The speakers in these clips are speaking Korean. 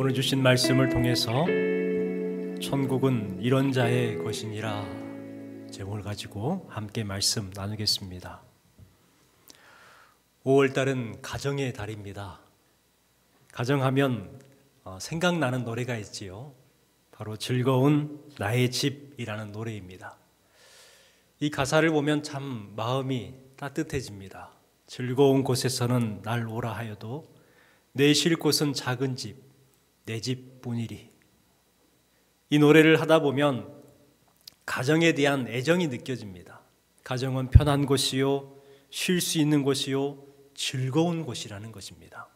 오늘 주신 말씀을 통해서 천국은 이런 자의 것이니라 제목을 가지고 함께 말씀 나누겠습니다. 5월달은 가정의 달입니다. 가정하면 생각나는 노래가 있지요. 바로 즐거운 나의 집이라는 노래입니다. 이 가사를 보면 참 마음이 따뜻해집니다. 즐거운 곳에서는 날 오라 하여도 내 쉴 곳은 작은 집, 내 집뿐이리. 이 노래를 하다 보면 가정에 대한 애정이 느껴집니다. 가정은 편한 곳이요, 쉴 수 있는 곳이요, 즐거운 곳이라는 것입니다.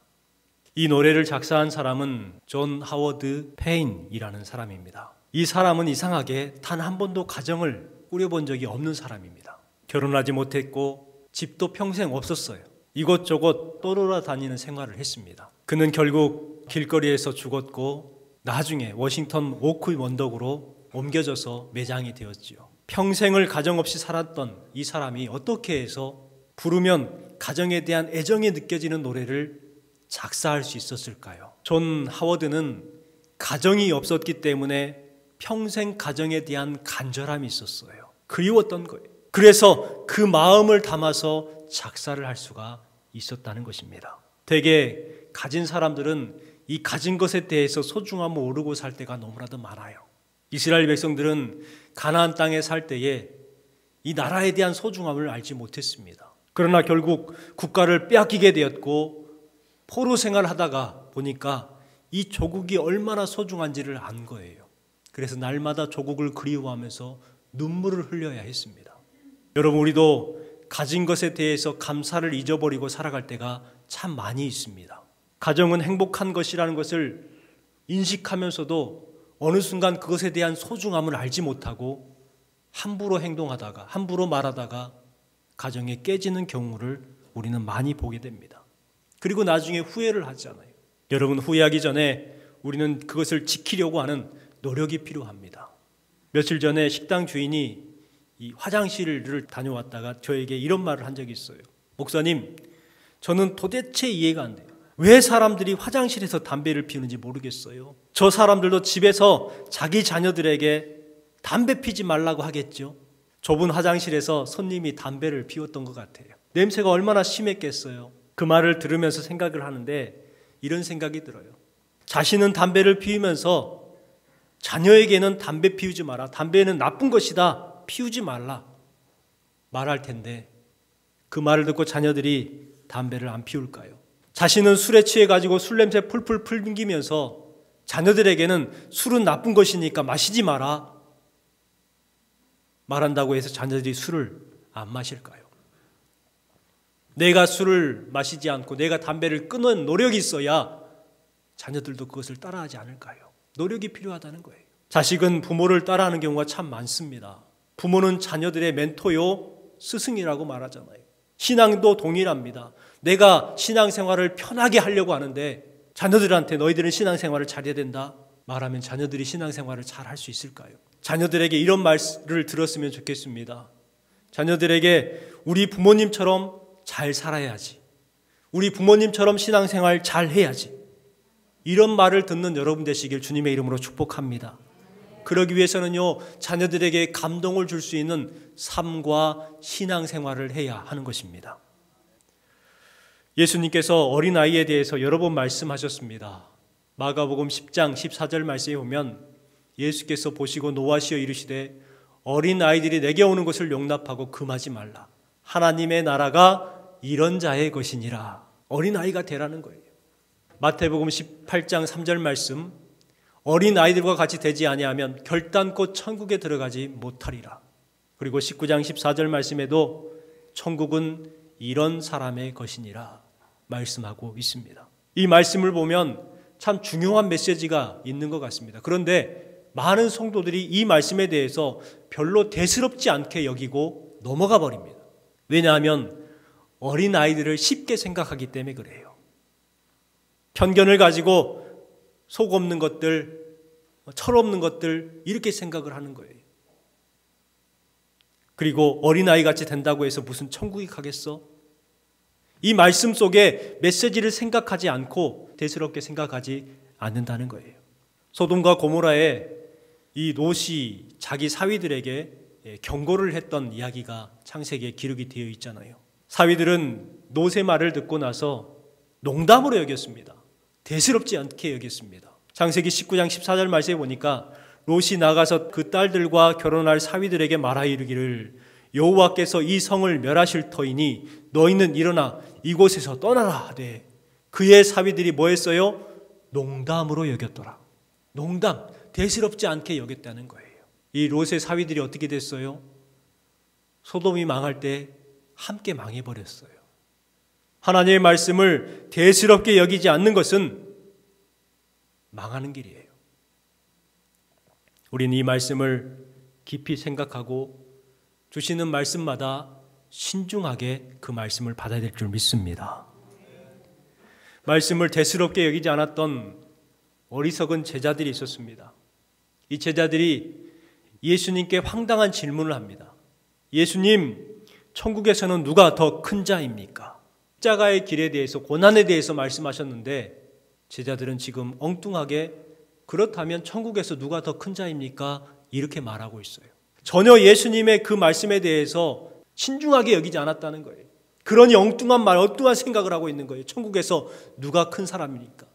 이 노래를 작사한 사람은 존 하워드 페인이라는 사람입니다. 이 사람은 이상하게 단 한 번도 가정을 꾸려본 적이 없는 사람입니다. 결혼하지 못했고 집도 평생 없었어요. 이곳저곳 떠돌아다니는 생활을 했습니다. 그는 결국 길거리에서 죽었고 나중에 워싱턴 오크 원덕으로 옮겨져서 매장이 되었지요. 평생을 가정 없이 살았던 이 사람이 어떻게 해서 부르면 가정에 대한 애정이 느껴지는 노래를 작사할 수 있었을까요? 존 하워드는 가정이 없었기 때문에 평생 가정에 대한 간절함이 있었어요. 그리웠던 거예요. 그래서 그 마음을 담아서 작사를 할 수가 있었다는 것입니다. 대개 가진 사람들은 이 가진 것에 대해서 소중함을 모르고 살 때가 너무나도 많아요. 이스라엘 백성들은 가나안 땅에 살 때에 이 나라에 대한 소중함을 알지 못했습니다. 그러나 결국 국가를 빼앗기게 되었고 포로 생활을 하다가 보니까 이 조국이 얼마나 소중한지를 안 거예요. 그래서 날마다 조국을 그리워하면서 눈물을 흘려야 했습니다. 여러분, 우리도 가진 것에 대해서 감사를 잊어버리고 살아갈 때가 참 많이 있습니다. 가정은 행복한 것이라는 것을 인식하면서도 어느 순간 그것에 대한 소중함을 알지 못하고 함부로 행동하다가 함부로 말하다가 가정이 깨지는 경우를 우리는 많이 보게 됩니다. 그리고 나중에 후회를 하잖아요. 여러분, 후회하기 전에 우리는 그것을 지키려고 하는 노력이 필요합니다. 며칠 전에 식당 주인이 이 화장실을 다녀왔다가 저에게 이런 말을 한 적이 있어요. 목사님, 저는 도대체 이해가 안 돼요. 왜 사람들이 화장실에서 담배를 피우는지 모르겠어요. 저 사람들도 집에서 자기 자녀들에게 담배 피지 말라고 하겠죠. 좁은 화장실에서 손님이 담배를 피웠던 것 같아요. 냄새가 얼마나 심했겠어요. 그 말을 들으면서 생각을 하는데 이런 생각이 들어요. 자신은 담배를 피우면서 자녀에게는 담배 피우지 마라, 담배는 나쁜 것이다, 피우지 말라 말할 텐데 그 말을 듣고 자녀들이 담배를 안 피울까요? 자신은 술에 취해가지고 술 냄새 풀풀 풍기면서 자녀들에게는 술은 나쁜 것이니까 마시지 마라 말한다고 해서 자녀들이 술을 안 마실까요? 내가 술을 마시지 않고 내가 담배를 끊는 노력이 있어야 자녀들도 그것을 따라하지 않을까요? 노력이 필요하다는 거예요. 자식은 부모를 따라하는 경우가 참 많습니다. 부모는 자녀들의 멘토요, 스승이라고 말하잖아요. 신앙도 동일합니다. 내가 신앙생활을 편하게 하려고 하는데 자녀들한테 너희들은 신앙생활을 잘해야 된다 말하면 자녀들이 신앙생활을 잘 할 수 있을까요? 자녀들에게 이런 말을 들었으면 좋겠습니다. 자녀들에게 우리 부모님처럼 잘 살아야지, 우리 부모님처럼 신앙생활 잘 해야지, 이런 말을 듣는 여러분 되시길 주님의 이름으로 축복합니다. 그러기 위해서는요, 자녀들에게 감동을 줄 수 있는 삶과 신앙생활을 해야 하는 것입니다. 예수님께서 어린아이에 대해서 여러 번 말씀하셨습니다. 마가복음 10장 14절 말씀에 보면 예수께서 보시고 노하시어 이르시되 어린아이들이 내게 오는 것을 용납하고 금하지 말라. 하나님의 나라가 이런 자의 것이니라. 어린아이가 되라는 거예요. 마태복음 18장 3절 말씀, 어린아이들과 같이 되지 아니하면 결단코 천국에 들어가지 못하리라. 그리고 19장 14절 말씀에도 천국은 이런 사람의 것이니라 말씀하고 있습니다. 이 말씀을 보면 참 중요한 메시지가 있는 것 같습니다. 그런데 많은 성도들이 이 말씀에 대해서 별로 대수롭지 않게 여기고 넘어가 버립니다. 왜냐하면 어린아이들을 쉽게 생각하기 때문에 그래요. 편견을 가지고 속 없는 것들, 철없는 것들 이렇게 생각을 하는 거예요. 그리고 어린아이같이 된다고 해서 무슨 천국에 가겠어? 이 말씀 속에 메시지를 생각하지 않고 대수롭게 생각하지 않는다는 거예요. 소돔과 고모라에 이 롯이 자기 사위들에게 경고를 했던 이야기가 창세기에 기록이 되어 있잖아요. 사위들은 롯의 말을 듣고 나서 농담으로 여겼습니다. 대수롭지 않게 여겼습니다. 창세기 19장 14절 말씀에 보니까 롯이 나가서 그 딸들과 결혼할 사위들에게 말하 이르기를 여호와께서 이 성을 멸하실 터이니 너희는 일어나 이곳에서 떠나라 하되 그의 사위들이 뭐 했어요? 농담으로 여겼더라. 농담, 대수롭지 않게 여겼다는 거예요. 이 롯의 사위들이 어떻게 됐어요? 소돔이 망할 때 함께 망해버렸어요. 하나님의 말씀을 대수롭게 여기지 않는 것은 망하는 길이에요. 우리는 이 말씀을 깊이 생각하고 주시는 말씀마다 신중하게 그 말씀을 받아야 될 줄 믿습니다. 말씀을 대수롭게 여기지 않았던 어리석은 제자들이 있었습니다. 이 제자들이 예수님께 황당한 질문을 합니다. 예수님, 천국에서는 누가 더 큰 자입니까? 십자가의 길에 대해서, 고난에 대해서 말씀하셨는데 제자들은 지금 엉뚱하게 그렇다면 천국에서 누가 더 큰 자입니까? 이렇게 말하고 있어요. 전혀 예수님의 그 말씀에 대해서 신중하게 여기지 않았다는 거예요. 그러니 엉뚱한 말, 엉뚱한 생각을 하고 있는 거예요. 천국에서 누가 큰 사람이니까.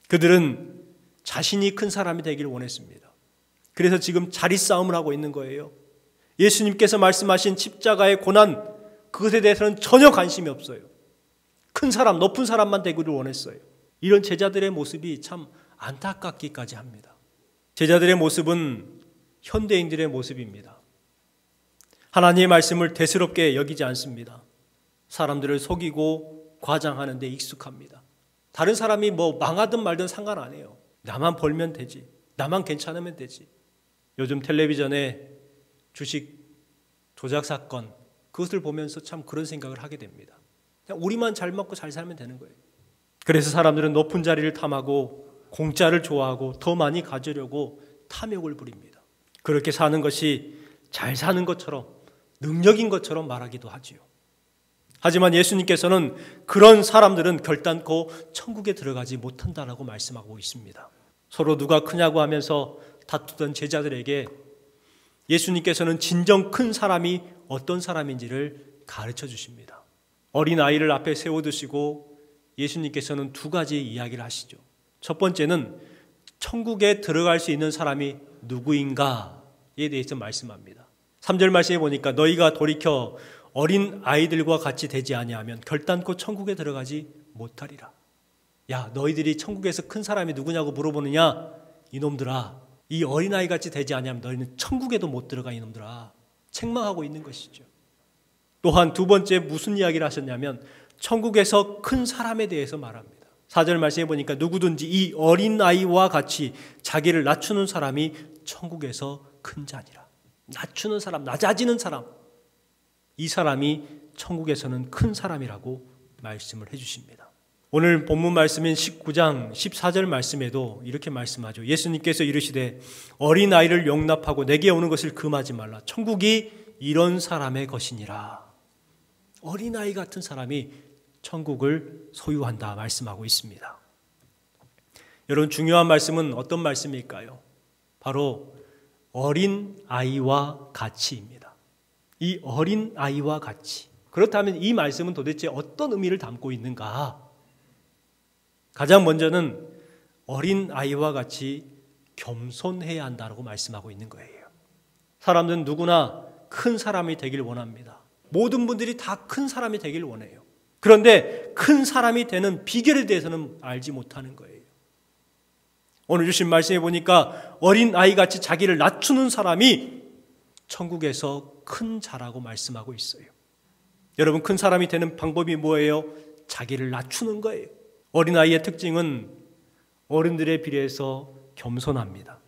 그들은 자신이 큰 사람이 되기를 원했습니다. 그래서 지금 자리싸움을 하고 있는 거예요. 예수님께서 말씀하신 십자가의 고난, 그것에 대해서는 전혀 관심이 없어요. 큰 사람, 높은 사람만 되기를 원했어요. 이런 제자들의 모습이 참 안타깝기까지 합니다. 제자들의 모습은 현대인들의 모습입니다. 하나님의 말씀을 대수롭게 여기지 않습니다. 사람들을 속이고 과장하는 데 익숙합니다. 다른 사람이 뭐 망하든 말든 상관 안 해요. 나만 벌면 되지. 나만 괜찮으면 되지. 요즘 텔레비전에 주식 조작 사건, 그것을 보면서 참 그런 생각을 하게 됩니다. 그냥 우리만 잘 먹고 잘 살면 되는 거예요. 그래서 사람들은 높은 자리를 탐하고 공짜를 좋아하고 더 많이 가지려고 탐욕을 부립니다. 그렇게 사는 것이 잘 사는 것처럼, 능력인 것처럼 말하기도 하지요. 하지만 예수님께서는 그런 사람들은 결단코 천국에 들어가지 못한다라고 말씀하고 있습니다. 서로 누가 크냐고 하면서 다투던 제자들에게 예수님께서는 진정 큰 사람이 어떤 사람인지를 가르쳐 주십니다. 어린아이를 앞에 세워두시고 예수님께서는 두 가지 이야기를 하시죠. 첫 번째는 천국에 들어갈 수 있는 사람이 누구인가에 대해서 말씀합니다. 3절 말씀에 보니까 너희가 돌이켜 어린 아이들과 같이 되지 아니하면 결단코 천국에 들어가지 못하리라. 야, 너희들이 천국에서 큰 사람이 누구냐고 물어보느냐? 이놈들아, 이 어린아이 같이 되지 아니하면 너희는 천국에도 못 들어가. 이놈들아, 책망하고 있는 것이죠. 또한 두 번째 무슨 이야기를 하셨냐면 천국에서 큰 사람에 대해서 말합니다. 4절 말씀해 보니까 누구든지 이 어린아이와 같이 자기를 낮추는 사람이 천국에서 큰 자니라. 낮추는 사람, 낮아지는 사람, 이 사람이 천국에서는 큰 사람이라고 말씀을 해주십니다. 오늘 본문 말씀인 19장 14절 말씀에도 이렇게 말씀하죠. 예수님께서 이르시되 어린아이를 용납하고 내게 오는 것을 금하지 말라. 천국이 이런 사람의 것이니라. 어린아이 같은 사람이 천국을 소유한다 말씀하고 있습니다. 여러분, 중요한 말씀은 어떤 말씀일까요? 바로 어린아이와 같이입니다. 이 어린아이와 같이. 그렇다면 이 말씀은 도대체 어떤 의미를 담고 있는가? 가장 먼저는 어린아이와 같이 겸손해야 한다고 말씀하고 있는 거예요. 사람들은 누구나 큰 사람이 되길 원합니다. 모든 분들이 다 큰 사람이 되길 원해요. 그런데 큰 사람이 되는 비결에 대해서는 알지 못하는 거예요. 오늘 주신 말씀에 보니까 어린아이같이 자기를 낮추는 사람이 천국에서 큰 자라고 말씀하고 있어요. 여러분, 큰 사람이 되는 방법이 뭐예요? 자기를 낮추는 거예요. 어린아이의 특징은 어른들에 비례해서 겸손합니다.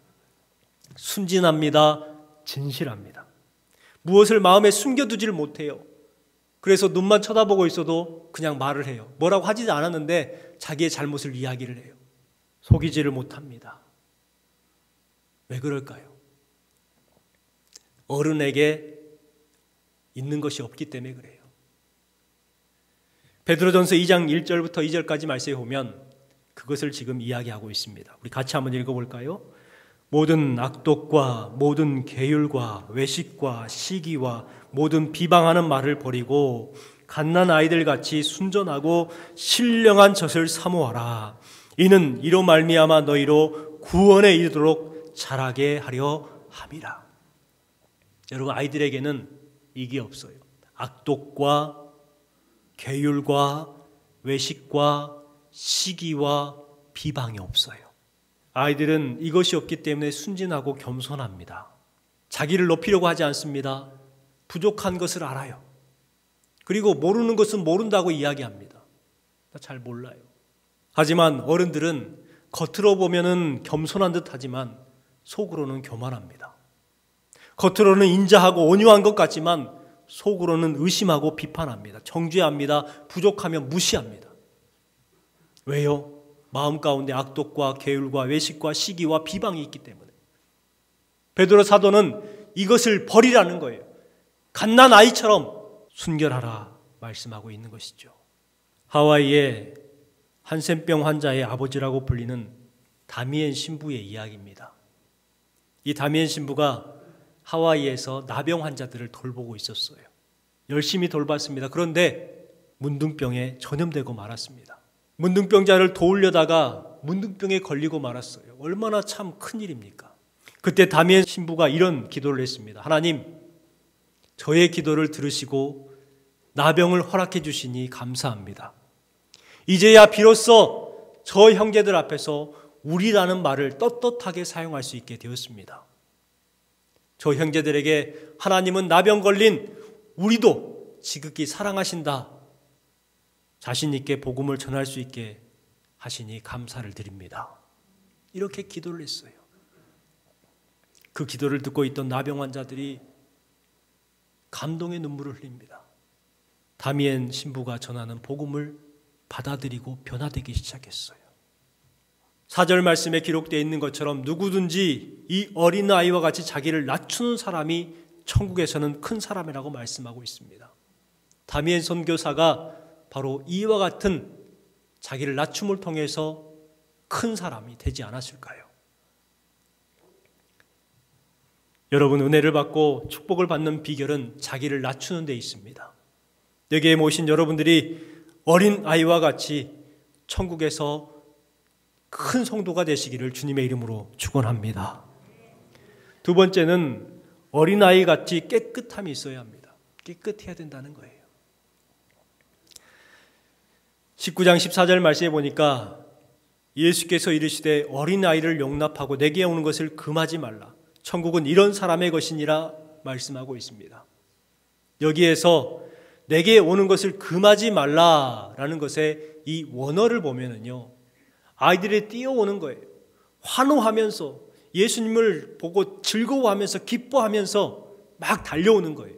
순진합니다. 진실합니다. 무엇을 마음에 숨겨두지를 못해요. 그래서 눈만 쳐다보고 있어도 그냥 말을 해요. 뭐라고 하지 않았는데 자기의 잘못을 이야기를 해요. 속이지를 못합니다. 왜 그럴까요? 어른에게 있는 것이 없기 때문에 그래요. 베드로전서 2장 1절부터 2절까지 말씀해 보면 그것을 지금 이야기하고 있습니다. 우리 같이 한번 읽어볼까요? 모든 악독과 모든 계율과 외식과 시기와 모든 비방하는 말을 버리고 갓난 아이들 같이 순전하고 신령한 젖을 사모하라. 이는 이로 말미암아 너희로 구원에 이르도록 자라게 하려 함이라. 여러분, 아이들에게는 이게 없어요. 악독과 계율과 외식과 시기와 비방이 없어요. 아이들은 이것이 없기 때문에 순진하고 겸손합니다. 자기를 높이려고 하지 않습니다. 부족한 것을 알아요. 그리고 모르는 것은 모른다고 이야기합니다. 나 잘 몰라요. 하지만 어른들은 겉으로 보면은 겸손한 듯 하지만 속으로는 교만합니다. 겉으로는 인자하고 온유한 것 같지만 속으로는 의심하고 비판합니다. 정죄합니다. 부족하면 무시합니다. 왜요? 마음 가운데 악독과 계율과 외식과 시기와 비방이 있기 때문에. 베드로 사도는 이것을 버리라는 거예요. 갓난 아이처럼 순결하라 말씀하고 있는 것이죠. 하와이의 한센병 환자의 아버지라고 불리는 다미엔 신부의 이야기입니다. 이 다미엔 신부가 하와이에서 나병 환자들을 돌보고 있었어요. 열심히 돌봤습니다. 그런데 문둥병에 전염되고 말았습니다. 문둥병자를 도우려다가 문둥병에 걸리고 말았어요. 얼마나 참 큰일입니까? 그때 다미엔 신부가 이런 기도를 했습니다. 하나님, 저의 기도를 들으시고 나병을 허락해 주시니 감사합니다. 이제야 비로소 저 형제들 앞에서 우리라는 말을 떳떳하게 사용할 수 있게 되었습니다. 저 형제들에게 하나님은 나병 걸린 우리도 지극히 사랑하신다. 자신 있게 복음을 전할 수 있게 하시니 감사를 드립니다. 이렇게 기도를 했어요. 그 기도를 듣고 있던 나병 환자들이 감동의 눈물을 흘립니다. 다미엔 신부가 전하는 복음을 받아들이고 변화되기 시작했어요. 4절 말씀에 기록되어 있는 것처럼 누구든지 이 어린아이와 같이 자기를 낮추는 사람이 천국에서는 큰 사람이라고 말씀하고 있습니다. 다미엔 선교사가 바로 이와 같은 자기를 낮춤을 통해서 큰 사람이 되지 않았을까요? 여러분, 은혜를 받고 축복을 받는 비결은 자기를 낮추는 데 있습니다. 여기에 모신 여러분들이 어린 아이와 같이 천국에서 큰 성도가 되시기를 주님의 이름으로 축원합니다. 두 번째는 어린아이 같이 깨끗함이 있어야 합니다. 깨끗해야 된다는 거예요. 19장 14절 말씀에 보니까 예수께서 이르시되 어린아이를 용납하고 내게 오는 것을 금하지 말라. 천국은 이런 사람의 것이니라 말씀하고 있습니다. 여기에서 내게 오는 것을 금하지 말라라는 것의 이 원어를 보면은요, 아이들이 뛰어오는 거예요. 환호하면서 예수님을 보고 즐거워하면서 기뻐하면서 막 달려오는 거예요.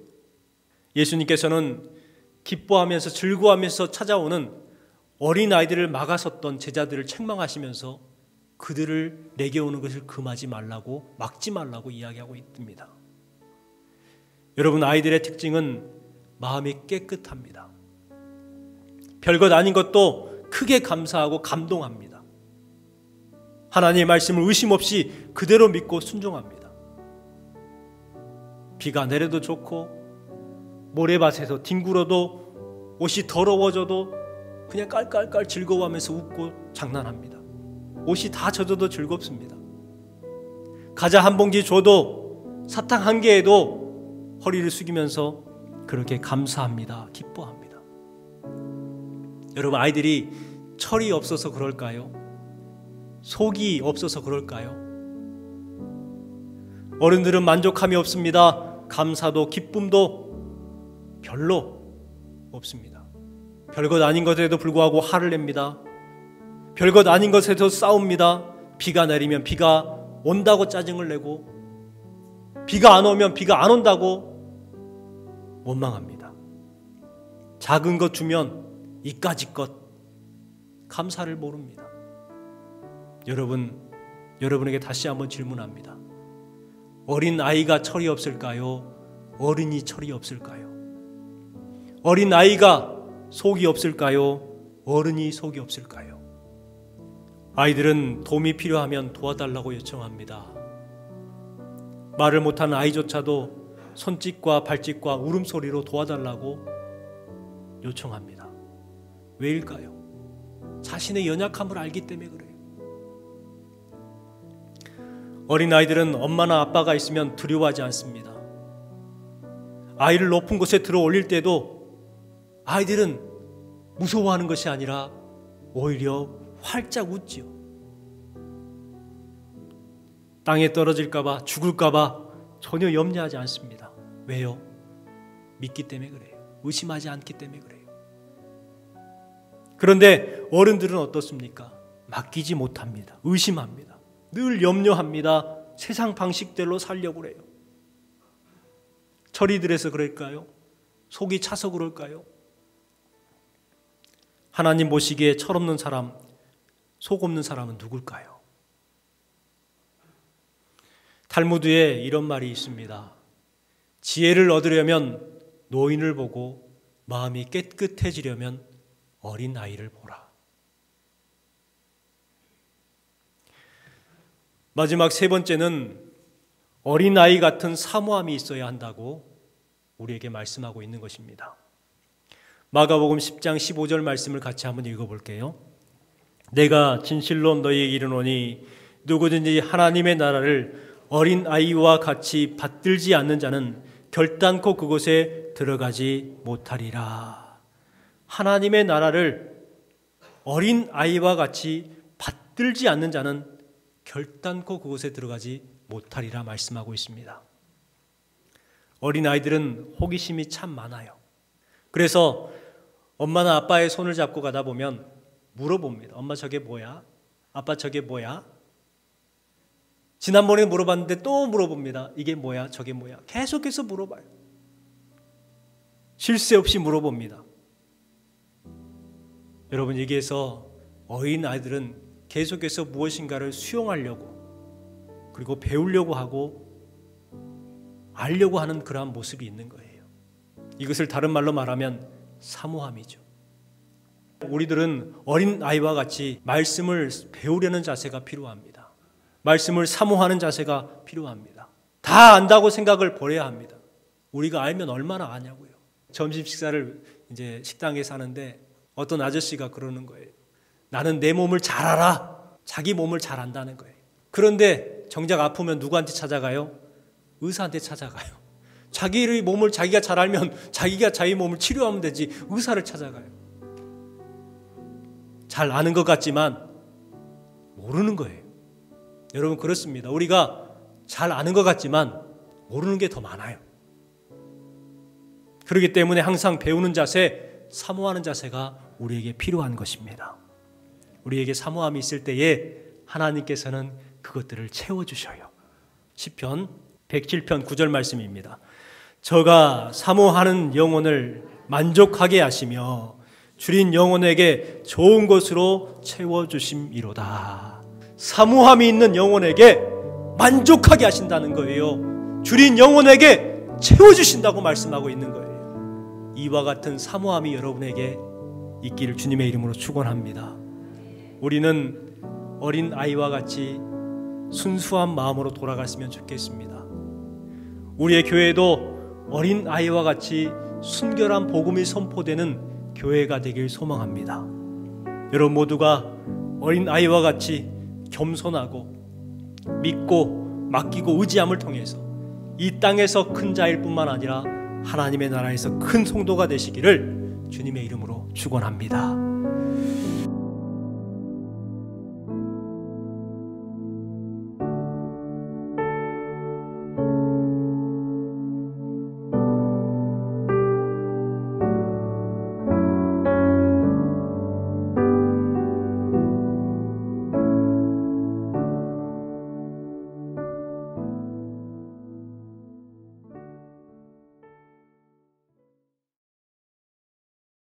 예수님께서는 기뻐하면서 즐거워하면서 찾아오는 어린아이들을 막아섰던 제자들을 책망하시면서 그들을 내게 오는 것을 금하지 말라고, 막지 말라고 이야기하고 있습니다. 여러분, 아이들의 특징은 마음이 깨끗합니다. 별것 아닌 것도 크게 감사하고 감동합니다. 하나님의 말씀을 의심 없이 그대로 믿고 순종합니다. 비가 내려도 좋고 모래밭에서 뒹굴어도 옷이 더러워져도 그냥 깔깔깔 즐거워하면서 웃고 장난합니다. 옷이 다 젖어도 즐겁습니다. 과자 한 봉지 줘도 사탕 한 개에도 허리를 숙이면서 그렇게 감사합니다. 기뻐합니다. 여러분, 아이들이 철이 없어서 그럴까요? 속이 없어서 그럴까요? 어른들은 만족함이 없습니다. 감사도 기쁨도 별로 없습니다. 별것 아닌 것에도 불구하고 화를 냅니다. 별것 아닌 것에도 싸웁니다. 비가 내리면 비가 온다고 짜증을 내고, 비가 안 오면 비가 안 온다고 원망합니다. 작은 것 주면 이까짓 것 감사를 모릅니다. 여러분에게 다시 한번 질문합니다. 어린 아이가 철이 없을까요? 어른이 철이 없을까요? 어린 아이가 속이 없을까요? 어른이 속이 없을까요? 아이들은 도움이 필요하면 도와달라고 요청합니다. 말을 못하는 아이조차도 손짓과 발짓과 울음소리로 도와달라고 요청합니다. 왜일까요? 자신의 연약함을 알기 때문에 그래요. 어린아이들은 엄마나 아빠가 있으면 두려워하지 않습니다. 아이를 높은 곳에 들어 올릴 때도 아이들은 무서워하는 것이 아니라 오히려 활짝 웃지요. 땅에 떨어질까봐, 죽을까봐 전혀 염려하지 않습니다. 왜요? 믿기 때문에 그래요. 의심하지 않기 때문에 그래요. 그런데 어른들은 어떻습니까? 맡기지 못합니다. 의심합니다. 늘 염려합니다. 세상 방식대로 살려고 그래요. 철이 들어서 그럴까요? 속이 차서 그럴까요? 하나님 보시기에 철없는 사람, 속 없는 사람은 누굴까요? 탈무드에 이런 말이 있습니다. 지혜를 얻으려면 노인을 보고 마음이 깨끗해지려면 어린 아이를 보라. 마지막 세 번째는 어린아이 같은 사모함이 있어야 한다고 우리에게 말씀하고 있는 것입니다. 마가복음 10장 15절 말씀을 같이 한번 읽어볼게요. 내가 진실로 너희에게 이르노니 누구든지 하나님의 나라를 어린아이와 같이 받들지 않는 자는 결단코 그곳에 들어가지 못하리라. 하나님의 나라를 어린아이와 같이 받들지 않는 자는 결단코 그곳에 들어가지 못하리라 말씀하고 있습니다. 어린아이들은 호기심이 참 많아요. 그래서 엄마나 아빠의 손을 잡고 가다 보면 물어봅니다. 엄마 저게 뭐야? 아빠 저게 뭐야? 지난번에 물어봤는데 또 물어봅니다. 이게 뭐야? 저게 뭐야? 계속해서 물어봐요. 쉴 새 없이 물어봅니다. 여러분, 여기에서 어린아이들은 계속해서 무엇인가를 수용하려고 그리고 배우려고 하고 알려고 하는 그러한 모습이 있는 거예요. 이것을 다른 말로 말하면 사모함이죠. 우리들은 어린아이와 같이 말씀을 배우려는 자세가 필요합니다. 말씀을 사모하는 자세가 필요합니다. 다 안다고 생각을 버려야 합니다. 우리가 알면 얼마나 아냐고요. 점심 식사를 이제 식당에서 하는데 어떤 아저씨가 그러는 거예요. 나는 내 몸을 잘 알아. 자기 몸을 잘 안다는 거예요. 그런데 정작 아프면 누구한테 찾아가요? 의사한테 찾아가요. 자기의 몸을 자기가 잘 알면 자기가 자기 몸을 치료하면 되지 의사를 찾아가요. 잘 아는 것 같지만 모르는 거예요. 여러분, 그렇습니다. 우리가 잘 아는 것 같지만 모르는 게 더 많아요. 그렇기 때문에 항상 배우는 자세, 사모하는 자세가 우리에게 필요한 것입니다. 우리에게 사모함이 있을 때에 하나님께서는 그것들을 채워주셔요. 시편 107편 9절 말씀입니다. 저가 사모하는 영혼을 만족하게 하시며 줄인 영혼에게 좋은 것으로 채워주심이로다. 사모함이 있는 영혼에게 만족하게 하신다는 거예요. 줄인 영혼에게 채워주신다고 말씀하고 있는 거예요. 이와 같은 사모함이 여러분에게 있기를 주님의 이름으로 축원합니다. 우리는 어린 아이와 같이 순수한 마음으로 돌아갔으면 좋겠습니다. 우리의 교회도 어린 아이와 같이 순결한 복음이 선포되는 교회가 되길 소망합니다. 여러분 모두가 어린 아이와 같이 겸손하고 믿고 맡기고 의지함을 통해서 이 땅에서 큰 자일 뿐만 아니라 하나님의 나라에서 큰 성도가 되시기를 주님의 이름으로 축원합니다.